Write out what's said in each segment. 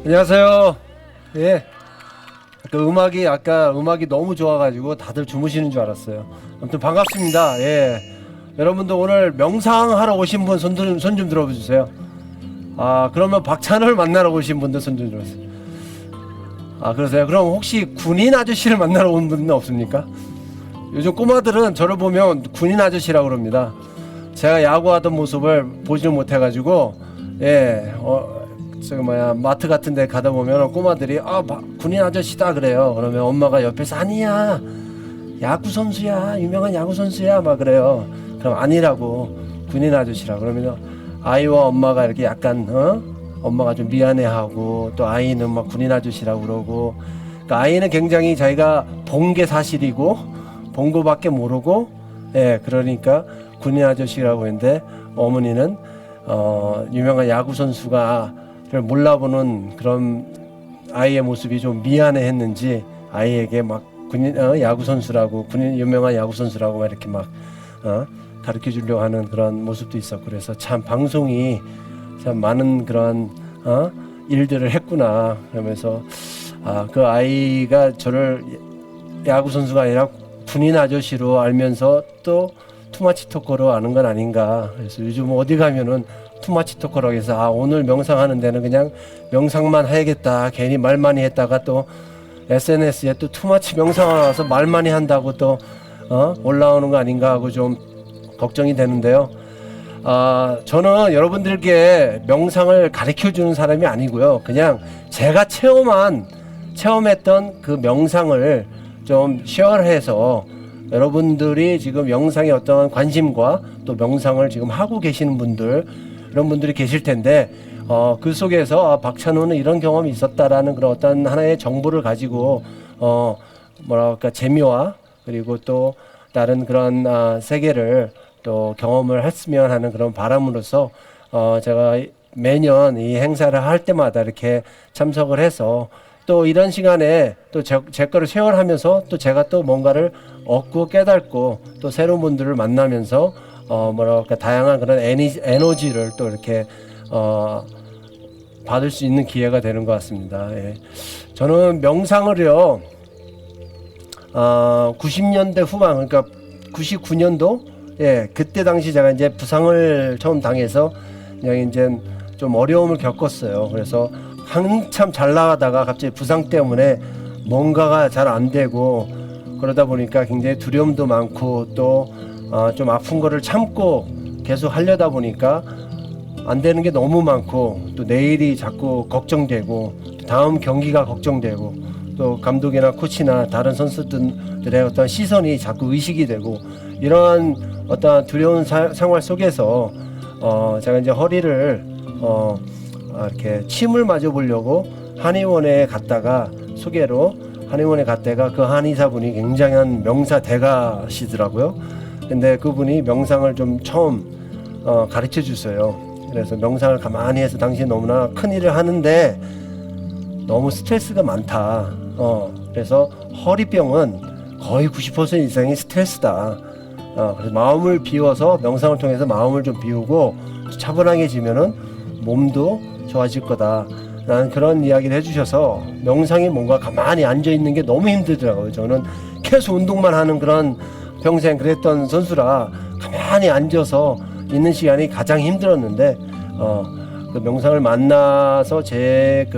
안녕하세요. 예. 아까 음악이 너무 좋아가지고 다들 주무시는 줄 알았어요. 아무튼 반갑습니다. 예. 여러분들 오늘 명상하러 오신 분 손 좀 들어주세요. 아, 그러면 박찬호를 만나러 오신 분들 손 좀 들어주세요. 아, 그러세요? 그럼 혹시 군인 아저씨를 만나러 온 분은 없습니까? 요즘 꼬마들은 저를 보면 군인 아저씨라고 그럽니다. 제가 야구하던 모습을 보지를 못해가지고, 예, 마트 같은 데 가다 보면 꼬마들이, 군인 아저씨다 그래요. 그러면 엄마가 옆에서, 아니야, 야구 선수야, 유명한 야구 선수야, 막 그래요. 그럼 아니라고, 군인 아저씨라. 그러면 아이와 엄마가 이렇게 약간, 엄마가 좀 미안해하고, 또 아이는 막 군인 아저씨라고 그러고, 그러니까 아이는 굉장히 자기가 본 게 사실이고, 본 거밖에 모르고, 예, 그러니까 군인 아저씨라고 했는데, 어머니는 유명한 야구 선수가 몰라보는 그런 아이의 모습이 좀 미안해했는지 아이에게 막 군인 야구 선수라고, 군인 유명한 야구 선수라고 막 이렇게 막 가르쳐 주려고 하는 그런 모습도 있었고, 그래서 참 방송이 참 많은 그런 일들을 했구나 그러면서 그 아이가 저를 야구 선수가 아니라 군인 아저씨로 알면서 또 투마치 토커로 아는 건 아닌가. 그래서 요즘 어디 가면은 투마치 토커라고 해서 오늘 명상하는 데는 그냥 명상만 해야겠다, 괜히 말 많이 했다가 또 SNS에 또 투마치 명상하러 와서 말 많이 한다고 또 올라오는 거 아닌가 하고 좀 걱정이 되는데요. 저는 여러분들께 명상을 가르쳐 주는 사람이 아니고요, 그냥 제가 체험했던 그 명상을 좀 쉐어해서 여러분들이 지금 명상에 어떤 관심과 또 명상을 지금 하고 계시는 분들, 이런 분들이 계실 텐데, 그 속에서 박찬호는 이런 경험이 있었다라는 그런 어떤 하나의 정보를 가지고 재미와 그리고 또 다른 그런 세계를 또 경험을 했으면 하는 그런 바람으로서 제가 매년 이 행사를 할 때마다 이렇게 참석을 해서 또 이런 시간에 또 제 거를 쉐어하면서 또 제가 또 뭔가를 얻고 깨닫고 또 새로운 분들을 만나면서 다양한 그런 에너지를 또 이렇게 받을 수 있는 기회가 되는 것 같습니다. 예. 저는 명상을요 90년대 후반, 그러니까 99년도, 예, 그때 당시 제가 이제 부상을 처음 당해서 그냥 이제 좀 어려움을 겪었어요. 그래서 한참 잘 나가다가 갑자기 부상 때문에 뭔가가 잘 안 되고, 그러다 보니까 굉장히 두려움도 많고 또 좀 아픈 거를 참고 계속 하려다 보니까 안 되는 게 너무 많고, 또 내일이 자꾸 걱정되고, 다음 경기가 걱정되고, 또 감독이나 코치나 다른 선수들의 어떤 시선이 자꾸 의식이 되고, 이런 어떤 두려운 생활 속에서 제가 이제 허리를 이렇게 침을 맞아 보려고 한의원에 갔다가, 소개로 한의원에 갔다가 그 한의사분이 굉장한 명사 대가시더라고요. 근데 그분이 명상을 좀 처음 가르쳐 주세요. 그래서 명상을 가만히 해서, 당신 너무나 큰 일을 하는데 너무 스트레스가 많다. 그래서 허리병은 거의 90% 이상이 스트레스다. 그래서 마음을 비워서, 명상을 통해서 마음을 좀 비우고 차분하게지면은 몸도 좋아질 거다. 라는 그런 이야기를 해주셔서, 명상이 뭔가 가만히 앉아 있는 게 너무 힘들더라고요. 저는 계속 운동만 하는 그런 평생 그랬던 선수라 가만히 앉아서 있는 시간이 가장 힘들었는데, 그 명상을 만나서 제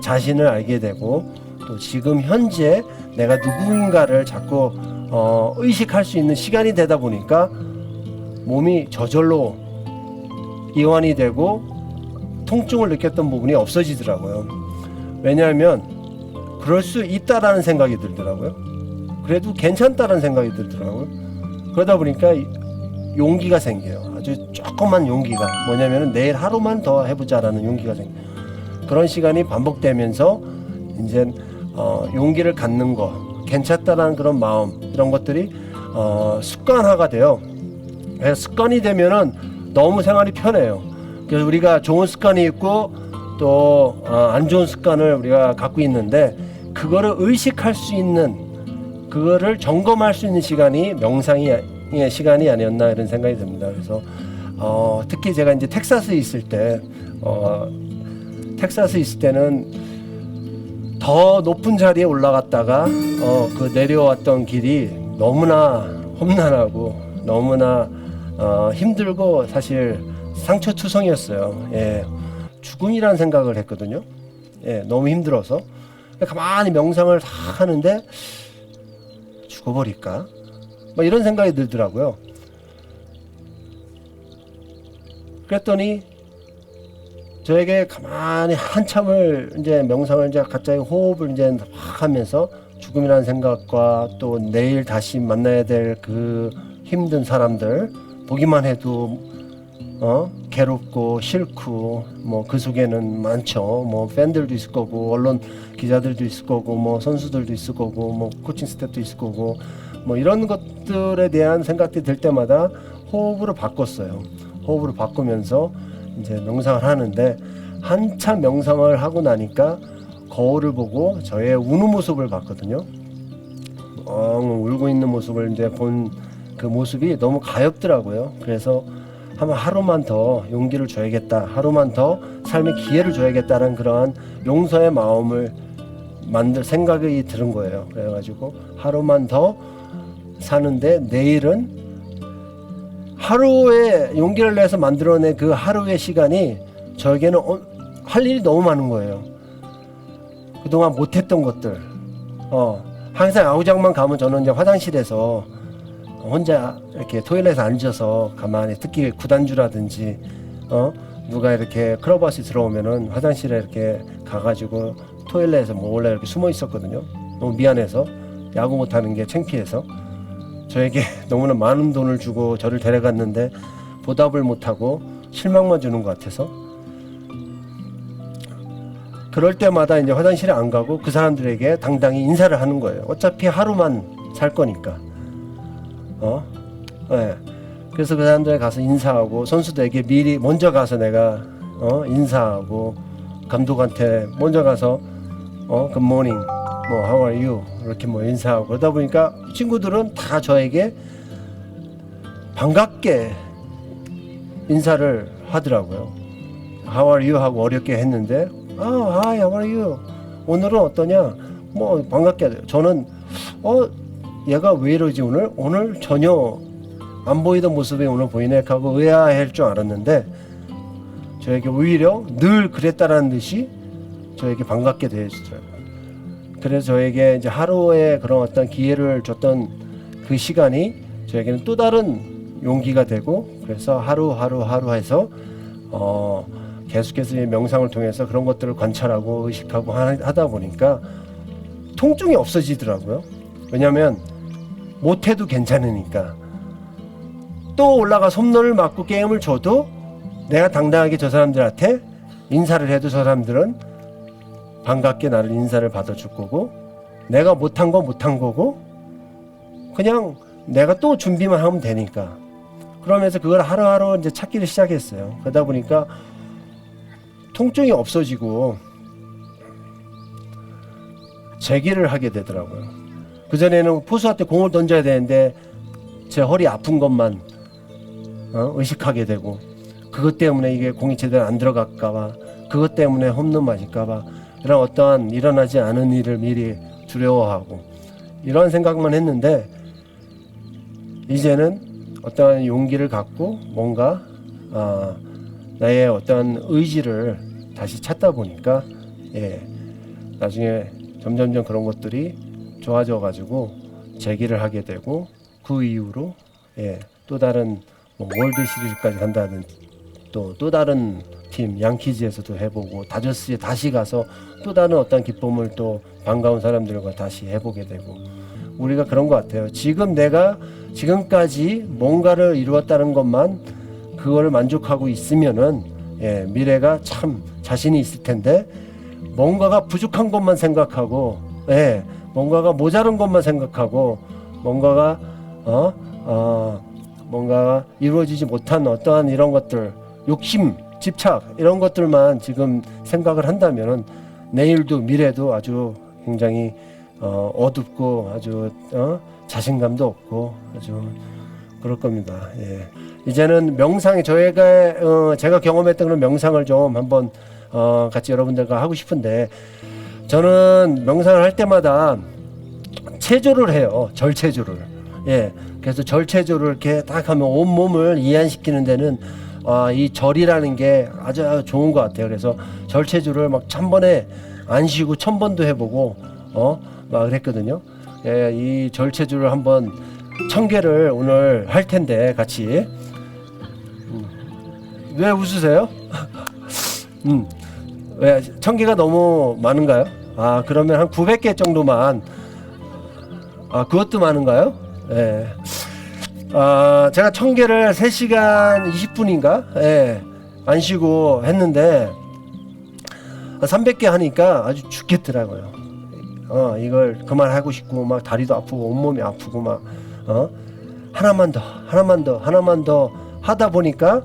자신을 알게 되고, 또 지금 현재 내가 누구인가를 자꾸 의식할 수 있는 시간이 되다 보니까 몸이 저절로 이완이 되고 통증을 느꼈던 부분이 없어지더라고요. 왜냐하면 그럴 수 있다라는 생각이 들더라고요. 그래도 괜찮다라는 생각이 들더라고요. 그러다 보니까 용기가 생겨요. 아주 조그만 용기가, 뭐냐면은 내일 하루만 더 해보자라는 용기가 생겨요. 그런 시간이 반복되면서 이제 용기를 갖는 거, 괜찮다라는 그런 마음, 이런 것들이 습관화가 돼요. 그래서 습관이 되면은 너무 생활이 편해요. 그래서 우리가 좋은 습관이 있고 또 안 좋은 습관을 우리가 갖고 있는데, 그거를 의식할 수 있는, 그거를 점검할 수 있는 시간이 명상의 시간이 아니었나, 이런 생각이 듭니다. 그래서 특히 제가 이제 텍사스에 있을 때 텍사스 있을 때는 더 높은 자리에 올라갔다가 그 내려왔던 길이 너무나 험난하고 너무나 힘들고 사실 상처투성이었어요. 예. 죽음이라는 생각을 했거든요. 예, 너무 힘들어서 가만히 명상을 다 하는데 죽어버릴까? 뭐 이런 생각이 들더라고요. 그랬더니 저에게 가만히 한참을 이제 명상을 이제 갑자기 호흡을 이제 확 하면서 죽음이라는 생각과 또 내일 다시 만나야 될 그 힘든 사람들 보기만 해도 괴롭고 싫고 뭐 그 속에는 많죠. 뭐 팬들도 있을 거고 언론 기자들도 있을 거고 뭐 선수들도 있을 거고 뭐 코칭 스태프도 있을 거고 뭐 이런 것들에 대한 생각이 들 때마다 호흡으로 바꿨어요. 호흡으로 바꾸면서 이제 명상을 하는데 한참 명상을 하고 나니까 거울을 보고 저의 우는 모습을 봤거든요. 울고 있는 모습을 이제 본 그 모습이 너무 가엾더라고요. 그래서 아마 하루만 더 용기를 줘야겠다, 하루만 더 삶의 기회를 줘야겠다는 그러한 용서의 마음을 생각이 들은 거예요. 그래가지고 하루만 더 사는데 내일은 하루에 용기를 내서 만들어낸 그 하루의 시간이 저에게는 할 일이 너무 많은 거예요. 그동안 못했던 것들, 항상 야구장만 가면 저는 이제 화장실에서 혼자 이렇게 토일렛에 앉아서 가만히 특히 구단주라든지 누가 이렇게 클럽하우스 들어오면은 화장실에 이렇게 가가지고 토일렛에서 몰래 이렇게 숨어 있었거든요. 너무 미안해서 야구 못하는 게 창피해서 저에게 너무나 많은 돈을 주고 저를 데려갔는데 보답을 못하고 실망만 주는 것 같아서 그럴 때마다 이제 화장실에 안 가고 그 사람들에게 당당히 인사를 하는 거예요. 어차피 하루만 살 거니까. 네. 그래서 그 사람들에 가서 인사하고 선수들에게 미리 먼저 가서 내가 인사하고 감독한테 먼저 가서 good morning, 뭐 how are you 이렇게 뭐 인사하고 그러다 보니까 친구들은 다 저에게 반갑게 인사를 하더라고요. how are you 하고 어렵게 했는데 hi, how are you? 오늘은 어떠냐? 뭐 반갑게 저는 얘가 왜 이러지 오늘 전혀 안 보이던 모습이 오늘 보이네 하고 의아해할 줄 알았는데 저에게 오히려 늘 그랬다라는 듯이 저에게 반갑게 대해주더라고요. 그래서 저에게 이제 하루에 그런 어떤 기회를 줬던 그 시간이 저에게는 또 다른 용기가 되고 그래서 하루 해서 계속해서 명상을 통해서 그런 것들을 관찰하고 의식하고 하다 보니까 통증이 없어지더라고요. 왜냐하면 못해도 괜찮으니까 또 올라가 홈런을 맞고 게임을 줘도 내가 당당하게 저 사람들한테 인사를 해도 저 사람들은 반갑게 나를 인사를 받아줄 거고 내가 못한 거 못한 거고 그냥 내가 또 준비만 하면 되니까 그러면서 그걸 하루하루 이제 찾기를 시작했어요. 그러다 보니까 통증이 없어지고 재기를 하게 되더라고요. 그전에는 포수한테 공을 던져야 되는데 제 허리 아픈 것만 의식하게 되고 그것 때문에 이게 공이 제대로 안 들어갈까봐 그것 때문에 홈런 맞을까봐 이런 어떠한 일어나지 않은 일을 미리 두려워하고 이런 생각만 했는데 이제는 어떠한 용기를 갖고 뭔가 나의 어떠한 의지를 다시 찾다 보니까 나중에 점점점 그런 것들이 좋아져 가지고 재기를 하게 되고 그 이후로 또 다른 뭐 월드 시리즈까지 간다든지 또 다른 팀 양키즈에서도 해보고 다저스에 다시 가서 또 다른 어떤 기쁨을 또 반가운 사람들과 다시 해보게 되고 우리가 그런 것 같아요. 지금 내가 지금까지 뭔가를 이루었다는 것만 그거를 만족하고 있으면은 미래가 참 자신이 있을 텐데 뭔가가 부족한 것만 생각하고 뭔가가 모자른 것만 생각하고 뭔가가 이루어지지 못한 어떠한 이런 것들 욕심, 집착 이런 것들만 지금 생각을 한다면은 내일도 미래도 아주 굉장히 어둡고 아주 자신감도 없고 아주 그럴 겁니다. 이제는 명상이 제가 경험했던 그런 명상을 좀 한번 같이 여러분들과 하고 싶은데, 저는 명상을 할 때마다 체조를 해요. 절체조를. 예. 그래서 절체조를 이렇게 딱 하면 온 몸을 이완시키는 데는 이 절이라는 게 아주 좋은 것 같아요. 그래서 절체조를 막 1000번에 안 쉬고 1000번도 해보고 막 그랬거든요. 예, 이 절체조를 한번 1000개를 오늘 할 텐데 같이. 왜 웃으세요? 왜 1000개가 너무 많은가요? 그러면 한 900개 정도만. 그것도 많은가요? 예. 제가 1000개를 3시간 20분인가? 예. 안 쉬고 했는데 300개 하니까 아주 죽겠더라고요. 이걸 그만하고 싶고 막 다리도 아프고 온몸이 아프고 막 하나만 더 하다 보니까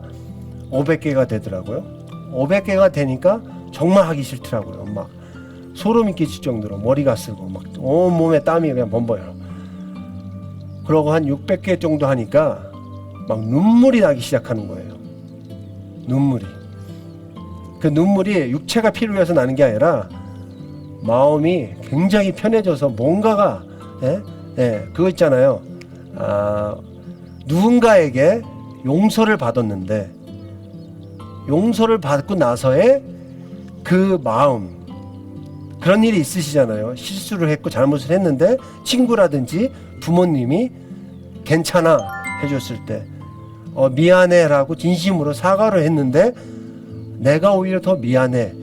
500개가 되더라고요. 500개가 되니까 정말 하기 싫더라고요. 막 소름이 끼칠 정도로 머리가 쓰고 막 온몸에 땀이 그냥 범벅해요. 그러고 한 600개 정도 하니까 막 눈물이 나기 시작하는 거예요. 눈물이. 그 눈물이 육체가 필요해서 나는 게 아니라 마음이 굉장히 편해져서 뭔가가 그거 있잖아요. 누군가에게 용서를 받았는데 용서를 받고 나서의 그 마음, 그런 일이 있으시잖아요. 실수를 했고 잘못을 했는데 친구라든지 부모님이 괜찮아 해줬을 때 미안해 라고 진심으로 사과를 했는데 내가 오히려 더 미안해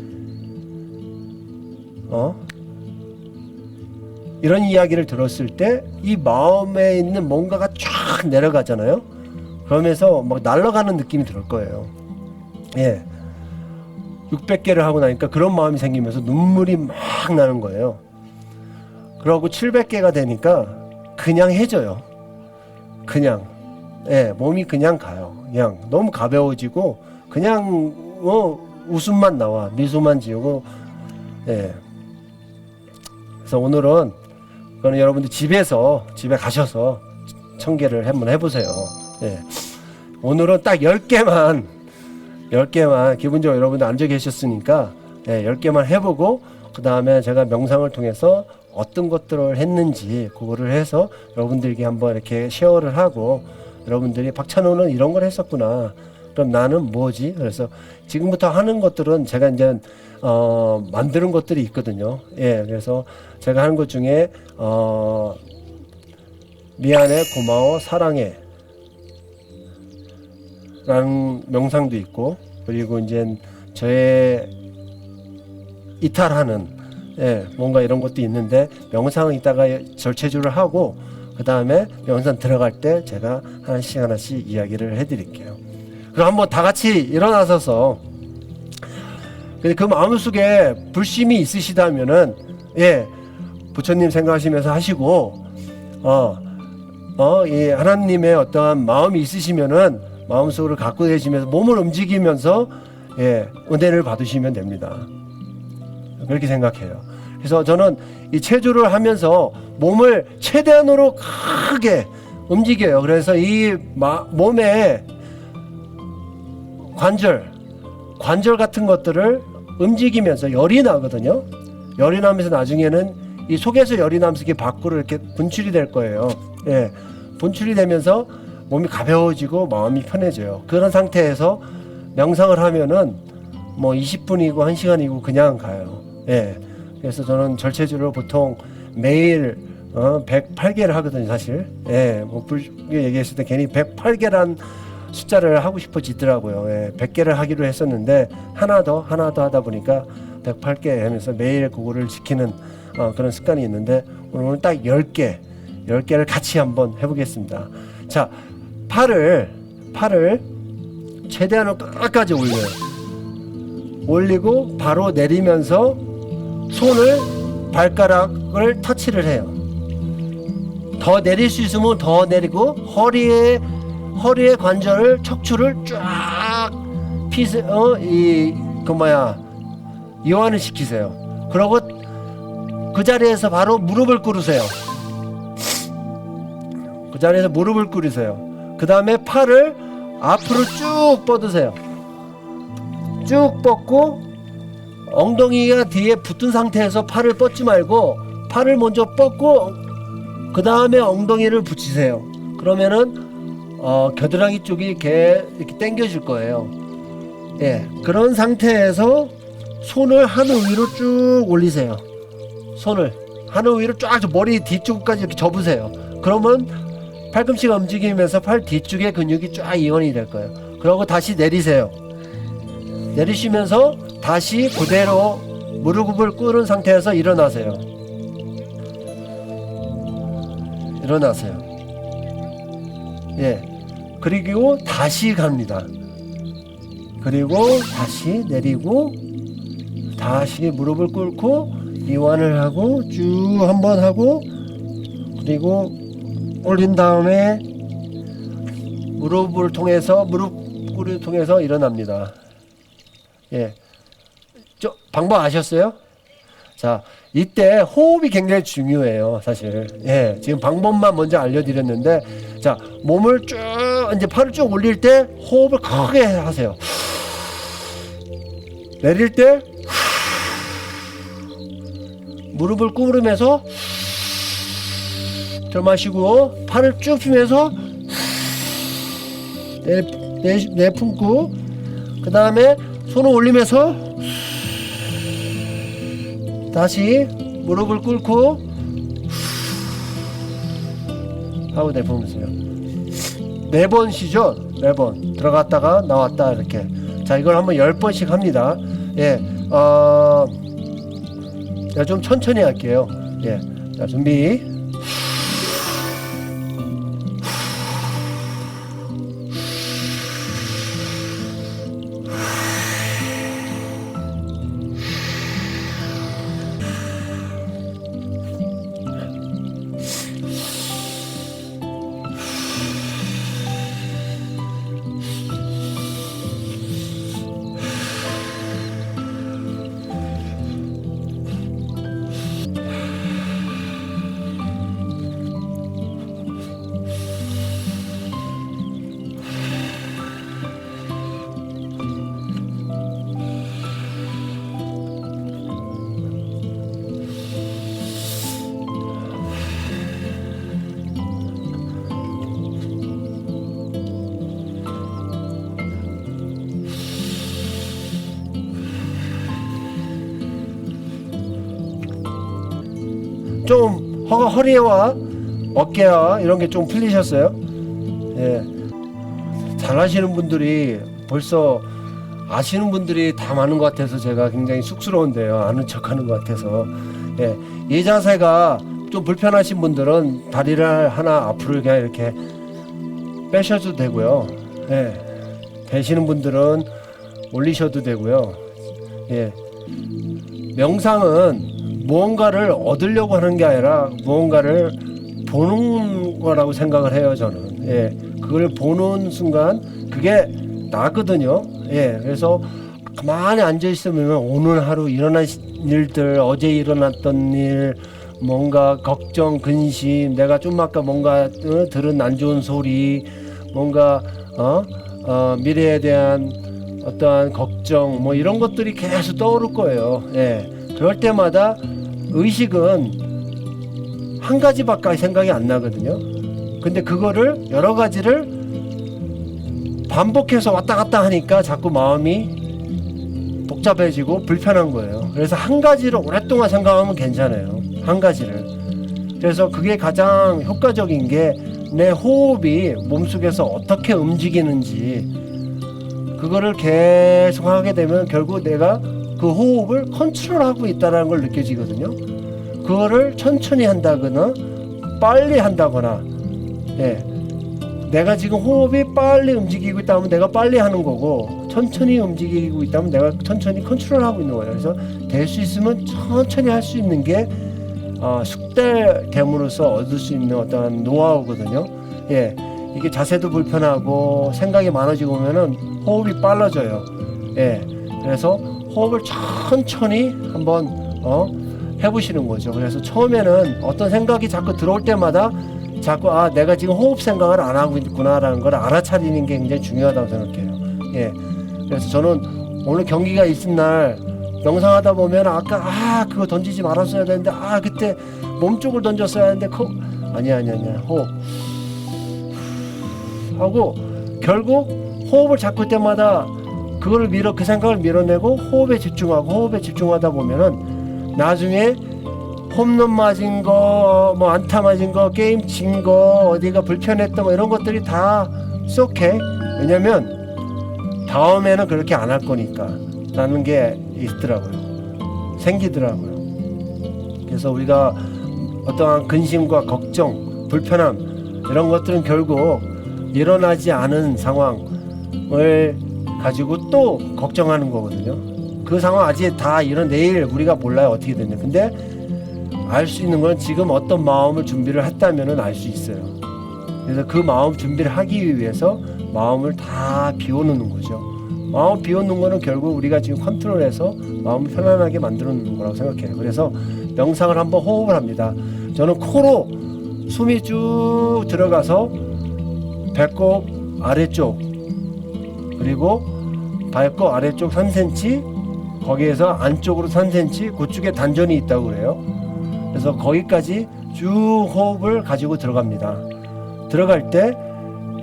이런 이야기를 들었을 때 이 마음에 있는 뭔가가 쫙 내려가잖아요. 그러면서 막 날아가는 느낌이 들 거예요. 예. 600개를 하고 나니까 그런 마음이 생기면서 눈물이 막 나는 거예요. 그러고 700개가 되니까 그냥 해져요. 그냥. 예, 몸이 그냥 가요. 그냥 너무 가벼워지고 그냥 웃음만 나와. 미소만 지우고. 예. 그래서 오늘은 여러분들 집에 가셔서 1000개를 한번 해보세요. 예. 오늘은 딱 10개만 기본적으로 여러분들 앉아 계셨으니까 10개만 해보고 그 다음에 제가 명상을 통해서 어떤 것들을 했는지 그거를 해서 여러분들에게 한번 이렇게 쉐어를 하고 여러분들이 박찬호는 이런 걸 했었구나. 그럼 나는 뭐지? 그래서 지금부터 하는 것들은 제가 이제 만드는 것들이 있거든요. 예, 그래서 제가 하는 것 중에 미안해, 고마워, 사랑해 라는 명상도 있고, 그리고 이제 저의 이탈하는 뭔가 이런 것도 있는데 명상은 이따가 절체조를 하고 그 다음에 명상 들어갈 때 제가 하나씩 이야기를 해드릴게요. 그럼 한번 다 같이 일어나셔서 그 마음속에 불심이 있으시다면은 부처님 생각하시면서 하시고 이 하나님의 어떠한 마음이 있으시면은 마음속으로 갖고 계시면서 몸을 움직이면서 은혜를 받으시면 됩니다. 그렇게 생각해요. 그래서 저는 이 체조를 하면서 몸을 최대한으로 크게 움직여요. 그래서 이 몸의 관절 같은 것들을 움직이면서 열이 나거든요. 열이 나면서 나중에는 이 속에서 열이 나면서 이게 밖으로 이렇게 분출이 될 거예요. 분출이 되면서 몸이 가벼워지고 마음이 편해져요. 그런 상태에서 명상을 하면은 뭐 20분이고 1시간이고 그냥 가요. 그래서 저는 절체조를 보통 매일 108개를 하거든요, 사실. 뭐 불교 얘기했을 때 괜히 108개란 숫자를 하고 싶어지더라고요. 100개를 하기로 했었는데 하나 더 하다 보니까 108개 하면서 매일 그거를 지키는 그런 습관이 있는데 오늘 딱 10개를 같이 한번 해보겠습니다. 자, 팔을 최대한으로 끝까지 올리고 바로 내리면서 손을 발가락을 터치를 해요. 더 내릴 수 있으면 더 내리고 허리의 관절을 척추를 쫙 이완을 시키세요. 그러고 그 자리에서 바로 무릎을 꿇으세요. 그 다음에 팔을 앞으로 쭉 뻗으세요. 쭉 뻗고 엉덩이가 뒤에 붙은 상태에서 팔을 뻗지 말고 팔을 먼저 뻗고 그 다음에 엉덩이를 붙이세요. 그러면은 겨드랑이 쪽이 이렇게 당겨질 거예요. 예, 그런 상태에서 손을 하늘 위로 쭉 올리세요. 손을 하늘 위로 쫙 머리 뒤쪽까지 이렇게 접으세요. 그러면 팔꿈치가 움직이면서 팔 뒤쪽의 근육이 쫙 이완이 될 거예요. 그러고 다시 내리세요. 내리시면서 다시 그대로 무릎을 꿇은 상태에서 일어나세요. 일어나세요. 예, 그리고 다시 갑니다. 그리고 다시 내리고 다시 무릎을 꿇고 이완을 하고 쭉 한번 하고 그리고 올린 다음에 무릎을 통해서 무릎 꿇을 통해서 일어납니다. 예, 저 방법 아셨어요? 자, 이때 호흡이 굉장히 중요해요, 사실. 예, 지금 방법만 먼저 알려드렸는데, 자, 몸을 쭉 이제 팔을 쭉 올릴 때 호흡을 크게 하세요. 내릴 때 무릎을 구부리면서 들마시고 팔을 쭉 펴면서 내품고 그 다음에 손을 올리면서 다시 무릎을 꿇고 하고 내뿜으세요. 4번 쉬죠? 4번 들어갔다가 나왔다 이렇게. 자, 이걸 한번 10번씩 합니다. 예, 제가 좀 천천히 할게요. 예, 자, 준비. 좀 허리와 어깨와 이런 게 좀 풀리셨어요? 예, 잘하시는 분들이 벌써 아시는 분들이 다 많은 것 같아서 제가 굉장히 쑥스러운데요. 아는 척하는 것 같아서. 예, 이 자세가 좀 불편하신 분들은 다리를 하나 앞으로 그냥 이렇게 빼셔도 되고요. 예, 되시는 분들은 올리셔도 되고요. 예, 명상은 무언가를 얻으려고 하는 게 아니라 무언가를 보는 거라고 생각을 해요, 저는. 예, 그걸 보는 순간 그게 나거든요. 예, 그래서 가만히 앉아 있으면 오늘 하루 일어난 일들, 어제 일어났던 일, 뭔가 걱정, 근심, 내가 좀 아까 뭔가 들은 안 좋은 소리, 뭔가 미래에 대한 어떠한 걱정, 뭐 이런 것들이 계속 떠오를 거예요. 예, 그럴 때마다 의식은 한 가지밖에 생각이 안 나거든요. 근데 그거를 여러 가지를 반복해서 왔다 갔다 하니까 자꾸 마음이 복잡해지고 불편한 거예요. 그래서 한 가지를 오랫동안 생각하면 괜찮아요. 한 가지를. 그래서 그게 가장 효과적인 게 내 호흡이 몸속에서 어떻게 움직이는지 그거를 계속 하게 되면 결국 내가 그 호흡을 컨트롤하고 있다는 걸 느껴지거든요. 그거를 천천히 한다거나 빨리 한다거나, 예, 내가 지금 호흡이 빨리 움직이고 있다면 내가 빨리 하는 거고, 천천히 움직이고 있다면 내가 천천히 컨트롤하고 있는 거예요. 그래서 될 수 있으면 천천히 할 수 있는 게 숙달됨으로써 얻을 수 있는 어떤 노하우거든요. 예, 이게 자세도 불편하고 생각이 많아지고 오면은 호흡이 빨라져요. 예, 그래서 호흡을 천천히 한번 해보시는 거죠. 그래서 처음에는 어떤 생각이 자꾸 들어올 때마다 자꾸 내가 지금 호흡 생각을 안 하고 있구나라는 걸 알아차리는 게 굉장히 중요하다고 생각해요. 예, 그래서 저는 오늘 경기가 있은 날 명상하다 보면 아까 그거 던지지 말았어야 되는데 그때 몸 쪽을 던졌어야 하는데 아니야 호흡 하고 결국 호흡을 잡을 때마다 그 생각을 밀어내고 호흡에 집중하다 보면은 나중에 홈런 맞은 거, 뭐 안타 맞은 거, 게임 진 거, 어디가 불편했던 거 이런 것들이 다 쏙해. 왜냐면 다음에는 그렇게 안 할 거니까 라는 게 있더라고요. 생기더라고요. 그래서 우리가 어떠한 근심과 걱정, 불편함 이런 것들은 결국 일어나지 않은 상황을 가지고 또 걱정하는 거거든요. 그 상황 아직 다 내일 우리가 몰라요. 어떻게 됐냐. 근데 알 수 있는 건 지금 어떤 마음을 준비를 했다면 알 수 있어요. 그래서 그 마음 준비를 하기 위해서 마음을 다 비워놓는 거죠. 마음 비워놓는 거는 결국 우리가 지금 컨트롤해서 마음을 편안하게 만들어 놓는 거라고 생각해요. 그래서 명상을 한번 호흡을 합니다. 저는 코로 숨이 쭉 들어가서 배꼽 아래쪽 그리고 발끝 아래쪽 3cm 거기에서 안쪽으로 3cm 그쪽에 단전이 있다고 그래요. 그래서 거기까지 쭉 호흡을 가지고 들어갑니다. 들어갈 때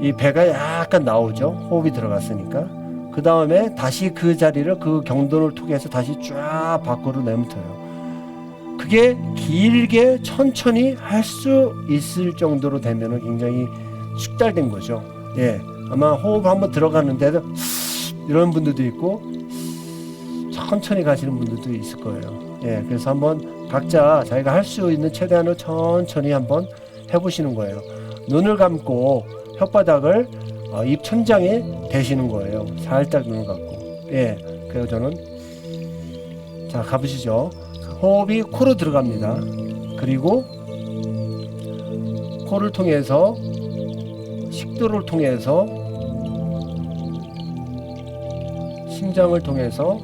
이 배가 약간 나오죠. 호흡이 들어갔으니까. 그 다음에 다시 그 자리를 그 경도를 통해서 다시 쫙 밖으로 내뱉어요. 그게 길게 천천히 할 수 있을 정도로 되면 굉장히 숙달된 거죠. 예, 아마 호흡 한번 들어가는데도 이런 분들도 있고 천천히 가시는 분들도 있을 거예요. 예, 그래서 한번 각자 자기가 할 수 있는 최대한으로 천천히 한번 해보시는 거예요. 눈을 감고 혓바닥을 입 천장에 대시는 거예요. 살짝 눈을 감고. 예, 그래서 저는 자 가보시죠. 호흡이 코로 들어갑니다. 그리고 코를 통해서 식도를 통해서 심장을 통해서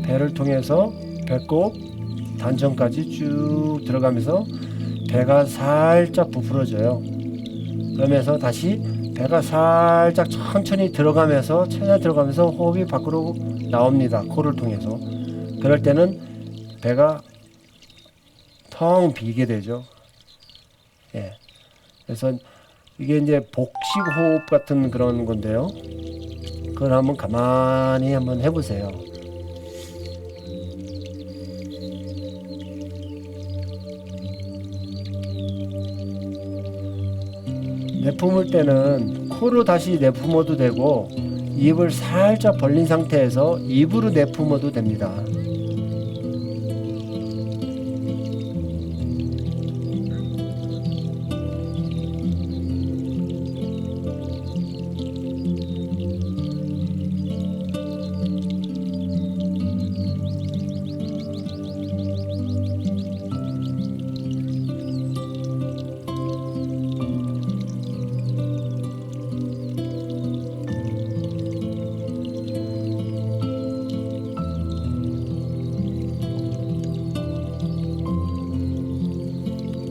배를 통해서 배꼽 단전까지 쭉 들어가면서 배가 살짝 부풀어져요. 그러면서 다시 배가 살짝 천천히 들어가면서 호흡이 밖으로 나옵니다. 코를 통해서. 그럴 때는 배가 텅 비게 되죠. 예. 그래서 이게 이제 복식 호흡 같은 그런 건데요. 그걸 한번 가만히 한번 해보세요. 내뿜을 때는 코로 다시 내뿜어도 되고 입을 살짝 벌린 상태에서 입으로 내뿜어도 됩니다.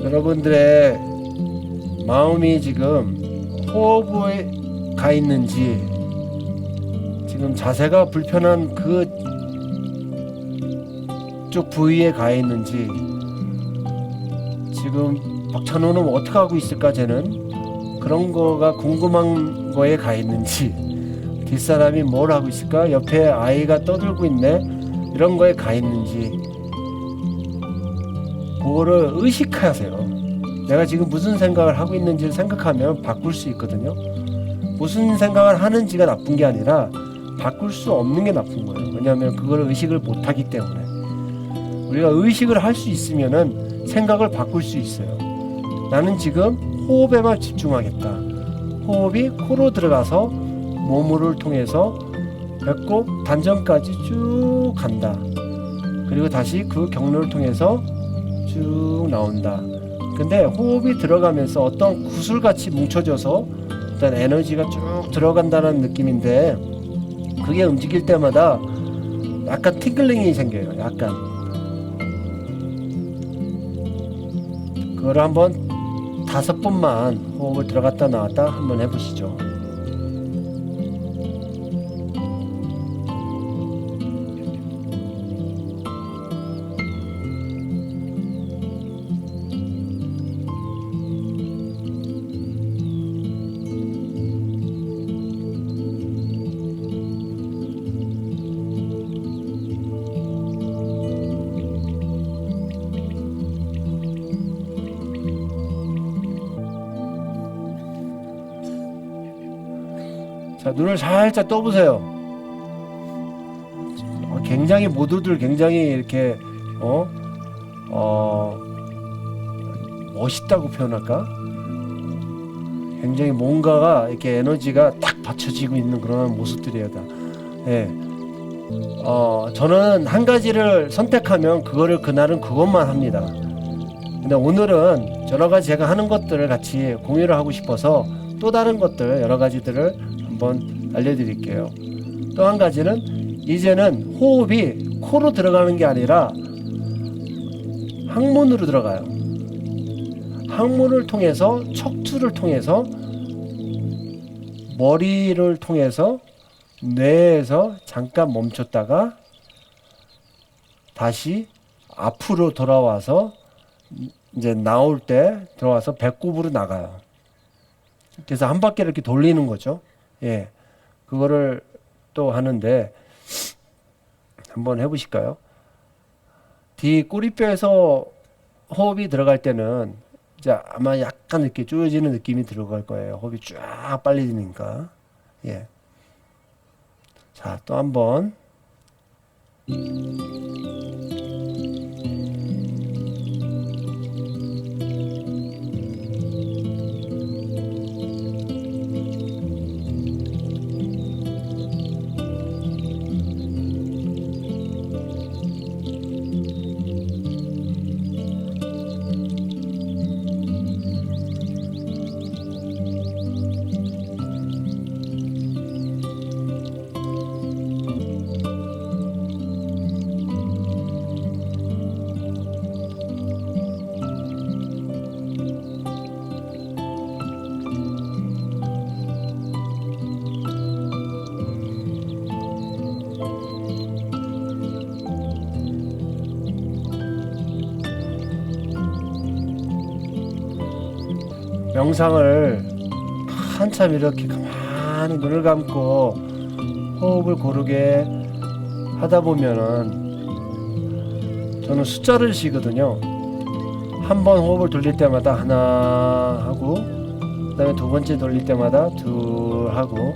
여러분들의 마음이 지금 호흡에 가 있는지, 지금 자세가 불편한 그쪽 부위에 가 있는지, 지금 박찬호는 어떻게 하고 있을까, 쟤는 그런 거가 궁금한 거에 가 있는지, 뒷사람이 뭘 하고 있을까, 옆에 아이가 떠들고 있네, 이런 거에 가 있는지, 그거를 의식하세요. 내가 지금 무슨 생각을 하고 있는지를 생각하면 바꿀 수 있거든요. 무슨 생각을 하는지가 나쁜 게 아니라 바꿀 수 없는 게 나쁜 거예요. 왜냐하면 그걸 의식을 못하기 때문에. 우리가 의식을 할 수 있으면은 생각을 바꿀 수 있어요. 나는 지금 호흡에만 집중하겠다. 호흡이 코로 들어가서 몸을 통해서 배꼽 단전까지 쭉 간다. 그리고 다시 그 경로를 통해서 쭉 나온다. 근데 호흡이 들어가면서 어떤 구슬같이 뭉쳐져서 어떤 에너지가 쭉 들어간다는 느낌인데, 그게 움직일 때마다 약간 팅글링이 생겨요. 약간. 그걸 한번 5번만 호흡을 들어갔다 나왔다 한번 해보시죠. 자, 눈을 살짝 떠보세요. 굉장히 모두들 굉장히 이렇게 멋있다고 표현할까? 굉장히 뭔가가 이렇게 에너지가 딱 받쳐지고 있는 그런 모습들이에요. 다. 예. 저는 한 가지를 선택하면 그거를 그날은 그것만 합니다. 근데 오늘은 여러 가지 제가 하는 것들을 같이 공유를 하고 싶어서 또 다른 것들 여러 가지들을 한번 알려드릴게요. 또 한 가지는 이제는 호흡이 코로 들어가는 게 아니라 항문으로 들어가요. 항문을 통해서 척추를 통해서 머리를 통해서 뇌에서 잠깐 멈췄다가 다시 앞으로 돌아와서 이제 나올 때 들어와서 배꼽으로 나가요. 그래서 한 바퀴를 이렇게 돌리는 거죠. 예, 그거를 또 하는데 한번 해보실까요? 뒤 꼬리뼈에서 호흡이 들어갈 때는 이제 아마 약간 이렇게 쪼여지는 느낌이 들어갈 거예요. 호흡이 쫙 빨리지니까. 예. 자, 또 한번. 명상을 한참 이렇게 가만히 눈을 감고 호흡을 고르게 하다 보면은 저는 숫자를 쉬거든요. 한 번 호흡을 돌릴 때마다 하나 하고 그 다음에 두 번째 돌릴 때마다 둘 하고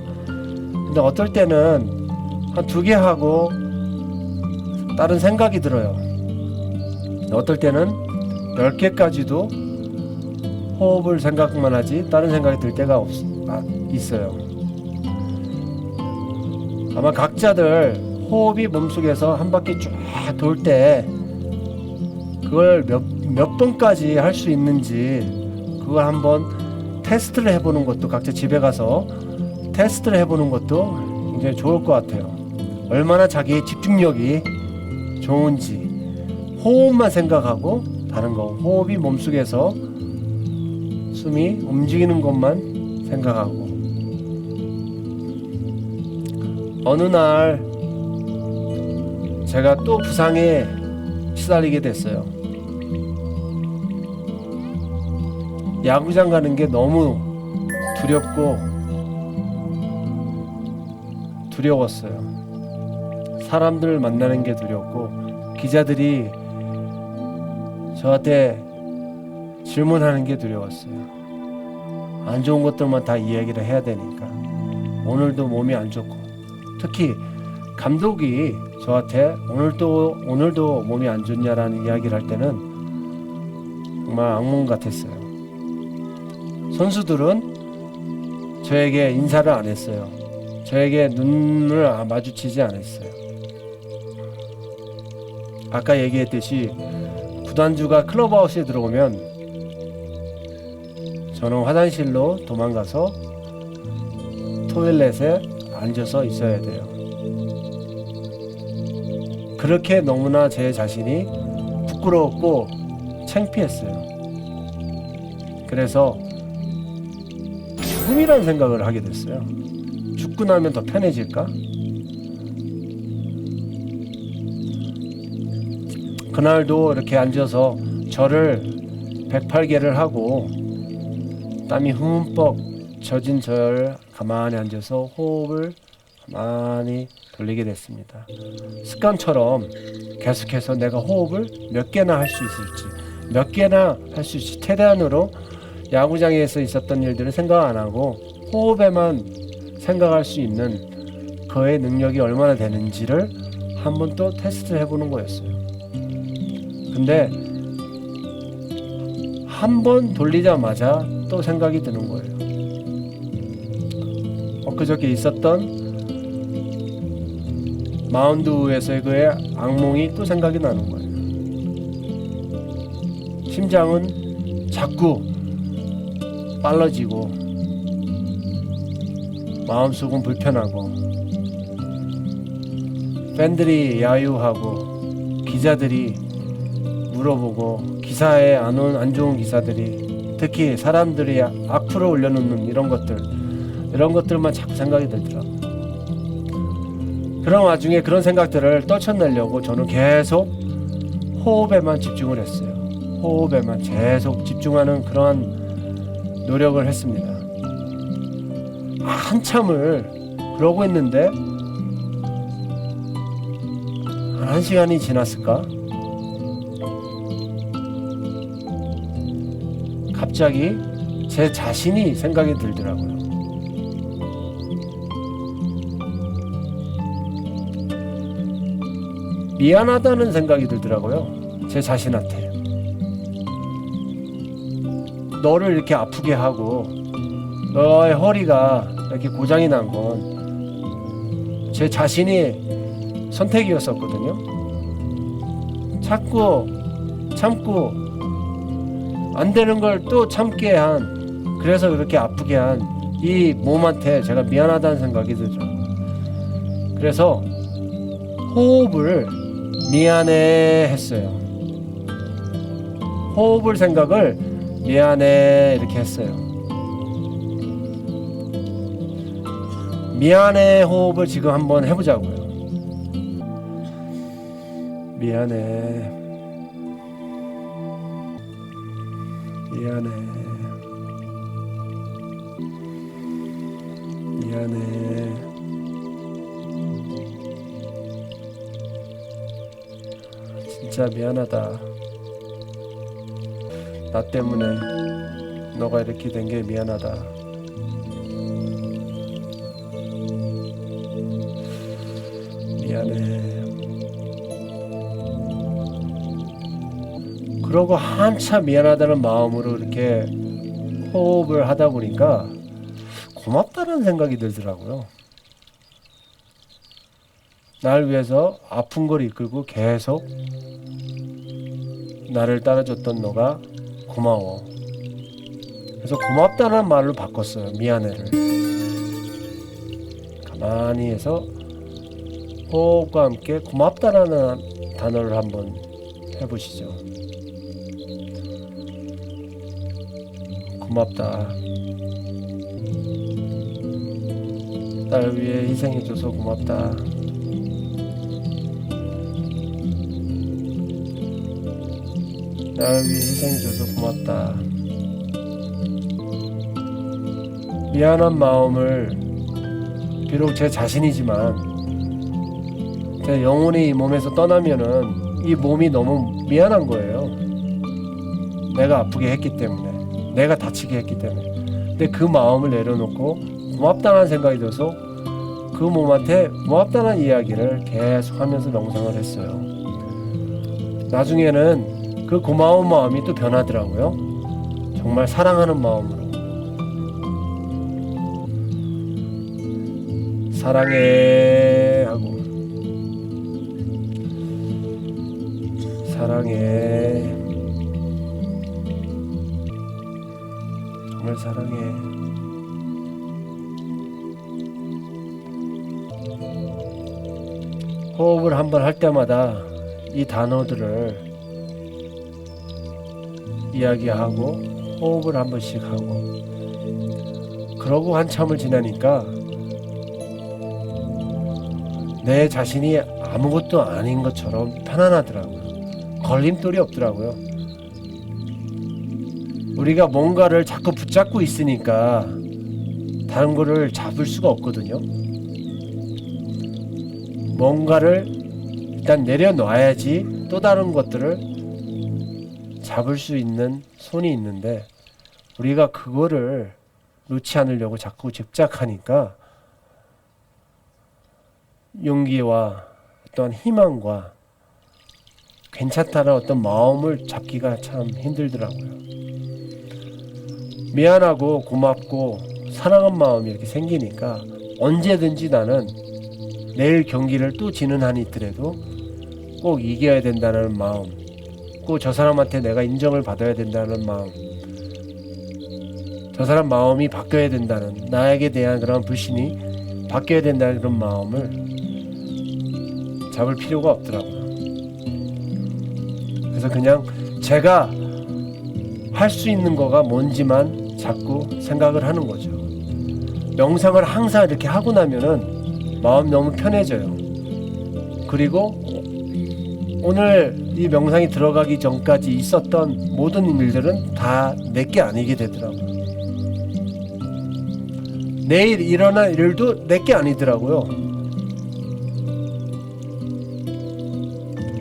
근데 어떨 때는 한 두 개 하고 다른 생각이 들어요. 어떨 때는 10개까지도 호흡을 생각만 하지 다른 생각이 들 때가 있어요. 아마 각자들 호흡이 몸속에서 한 바퀴 쭉 돌 때 그걸 몇 번까지 할 수 있는지 그걸 한번 테스트를 해보는 것도 각자 집에 가서 테스트를 해보는 것도 굉장히 좋을 것 같아요. 얼마나 자기의 집중력이 좋은지 호흡만 생각하고 다른 거 호흡이 몸속에서 숨이 움직이는 것만 생각하고 어느 날 제가 또 부상에 시달리게 됐어요. 야구장 가는 게 너무 두려웠어요. 사람들 만나는 게 두렵고 기자들이 저한테 질문하는 게 두려웠어요. 안 좋은 것들만 다 이야기를 해야 되니까. 오늘도 몸이 안 좋고 특히 감독이 저한테 오늘도 몸이 안 좋냐라는 이야기를 할 때는 정말 악몽 같았어요. 선수들은 저에게 인사를 안 했어요. 저에게 눈을 마주치지 않았어요. 아까 얘기했듯이 구단주가 클럽하우스에 들어오면 저는 화장실로 도망가서 토일렛에 앉아서 있어야 돼요. 그렇게 너무나 제 자신이 부끄러웠고 창피했어요. 그래서 죽음이라는 생각을 하게 됐어요. 죽고 나면 더 편해질까? 그날도 이렇게 앉아서 절을 108개를 하고 땀이 흠뻑 젖은 절 가만히 앉아서 호흡을 가만히 돌리게 됐습니다. 습관처럼 계속해서 내가 호흡을 몇 개나 할 수 있을지 최대한으로 야구장에서 있었던 일들을 생각 안 하고 호흡에만 생각할 수 있는 그의 능력이 얼마나 되는지를 한번 또 테스트 해보는 거였어요. 근데 한 번 돌리자마자 또 생각이 드는 거예요. 엊그저께 있었던 마운드에서의 그의 악몽이 또 생각이 나는 거예요. 심장은 자꾸 빨라지고 마음속은 불편하고 팬들이 야유하고 기자들이 물어보고 기사에 안 좋은 기사들이 특히 사람들이 악플을 올려놓는 이런 것들만 자꾸 생각이 들더라고요. 그런 와중에 그런 생각들을 떨쳐내려고 저는 계속 호흡에만 집중을 했어요. 호흡에만 계속 집중하는 그러한 노력을 했습니다. 한참을 그러고 있는데 한 시간이 지났을까? 갑자기 제 자신이 생각이 들더라고요. 미안하다는 생각이 들더라고요. 제 자신한테. 너를 이렇게 아프게 하고 너의 허리가 이렇게 고장이 난 건 제 자신이 선택이었었거든요. 참고 안 되는 걸 또 참게 한, 그래서 그렇게 아프게 한 이 몸한테 제가 미안하다는 생각이 들더라고요. 그래서 호흡을 미안해 했어요. 호흡을 생각을 미안해 이렇게 했어요. 미안해 호흡을 지금 한번 해보자고요. 미안해, 미안해, 미안해, 진짜 미안하다. 나 때문에 너가 이렇게 된 게 미안하다. 미안해. 그러고 한참 미안하다는 마음으로 이렇게 호흡을 하다 보니까 고맙다는 생각이 들더라고요. 날 위해서 아픈 걸 이끌고 계속 나를 따라줬던 너가 고마워. 그래서 고맙다는 말로 바꿨어요. 미안해를. 가만히 해서 호흡과 함께 고맙다라는 단어를 한번 해보시죠. 고맙다. 날 위해 희생해줘서 고맙다. 날 위해 희생해줘서 고맙다. 미안한 마음을 비록 제 자신이지만 제 영혼이 이 몸에서 떠나면은 이 몸이 너무 미안한 거예요. 내가 아프게 했기 때문에, 내가 다치게 했기 때문에. 근데 그 마음을 내려놓고 고맙다는 생각이 들어서 그 몸한테 고맙다는 이야기를 계속 하면서 명상을 했어요. 나중에는 그 고마운 마음이 또 변하더라고요. 정말 사랑하는 마음으로. 사랑해 하고, 사랑해, 정말 사랑해. 호흡을 한번 할 때마다 이 단어들을 이야기하고 호흡을 한 번씩 하고, 그러고 한참을 지나니까 내 자신이 아무것도 아닌 것처럼 편안하더라고요. 걸림돌이 없더라고요. 우리가 뭔가를 자꾸 붙잡고 있으니까 다른 거를 잡을 수가 없거든요. 뭔가를 일단 내려놔야지 또 다른 것들을 잡을 수 있는 손이 있는데, 우리가 그거를 놓지 않으려고 자꾸 집착하니까 용기와 어떤 희망과 괜찮다는 어떤 마음을 잡기가 참 힘들더라고요. 미안하고 고맙고 사랑한 마음이 이렇게 생기니까 언제든지 나는 내일 경기를 또 지는 한이 있더라도 꼭 이겨야 된다는 마음, 꼭 저 사람한테 내가 인정을 받아야 된다는 마음, 저 사람 마음이 바뀌어야 된다는, 나에게 대한 그런 불신이 바뀌어야 된다는 그런 마음을 잡을 필요가 없더라고요. 그래서 그냥 제가 할 수 있는 거가 뭔지만 자꾸 생각을 하는 거죠. 명상을 항상 이렇게 하고 나면은 마음 너무 편해져요. 그리고 오늘 이 명상이 들어가기 전까지 있었던 모든 일들은 다 내게 아니게 되더라고요. 내일 일어날 일도 내게 아니더라고요.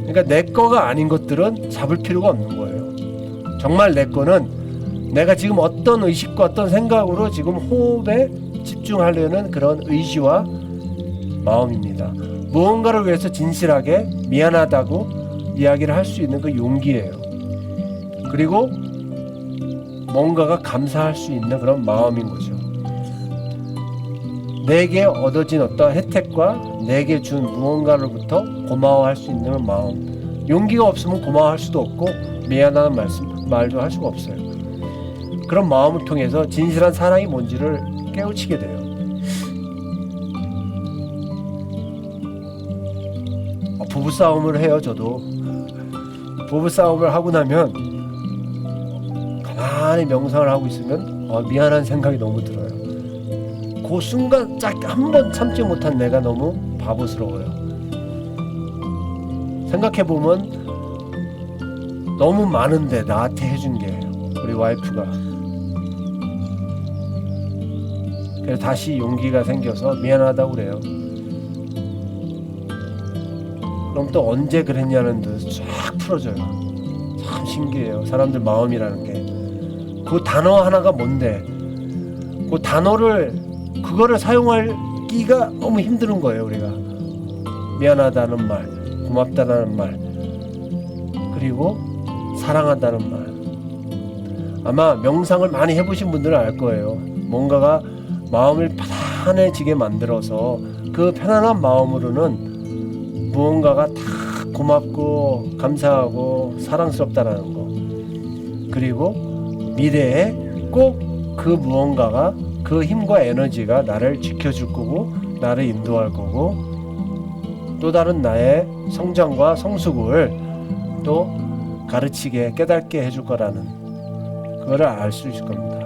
그러니까 내 거가 아닌 것들은 잡을 필요가 없는 거예요. 정말 내 거는 내가 지금 어떤 의식과 어떤 생각으로 지금 호흡에 집중하려는 그런 의지와 마음입니다. 무언가를 위해서 진실하게 미안하다고 이야기를 할 수 있는 그 용기예요. 그리고 뭔가가 감사할 수 있는 그런 마음인 거죠. 내게 얻어진 어떤 혜택과 내게 준 무언가로부터 고마워할 수 있는 마음. 용기가 없으면 고마워할 수도 없고 미안하다는 말도 할 수가 없어요. 그런 마음을 통해서 진실한 사랑이 뭔지를 깨우치게 돼요. 부부싸움을 해요. 저도 부부싸움을 하고 나면 가만히 명상을 하고 있으면 미안한 생각이 너무 들어요. 그 순간 딱 한 번 참지 못한 내가 너무 바보스러워요. 생각해보면 너무 많은데 나한테 해준 게 우리 와이프가. 그래서 다시 용기가 생겨서 미안하다고 그래요. 그럼 또 언제 그랬냐는 듯 쫙 풀어져요. 참 신기해요. 사람들 마음이라는 게. 그 단어 하나가 뭔데 그 단어를 그거를 사용하기가 너무 힘든 거예요. 우리가 미안하다는 말, 고맙다는 말, 그리고 사랑한다는 말. 아마 명상을 많이 해보신 분들은 알 거예요. 뭔가가 마음을 편안해지게 만들어서 그 편안한 마음으로는 무언가가 다 고맙고 감사하고 사랑스럽다라는 거, 그리고 미래에 꼭 그 무언가가 그 힘과 에너지가 나를 지켜줄 거고 나를 인도할 거고 또 다른 나의 성장과 성숙을 또 가르치게 깨닫게 해줄 거라는 그거를 알 수 있을 겁니다.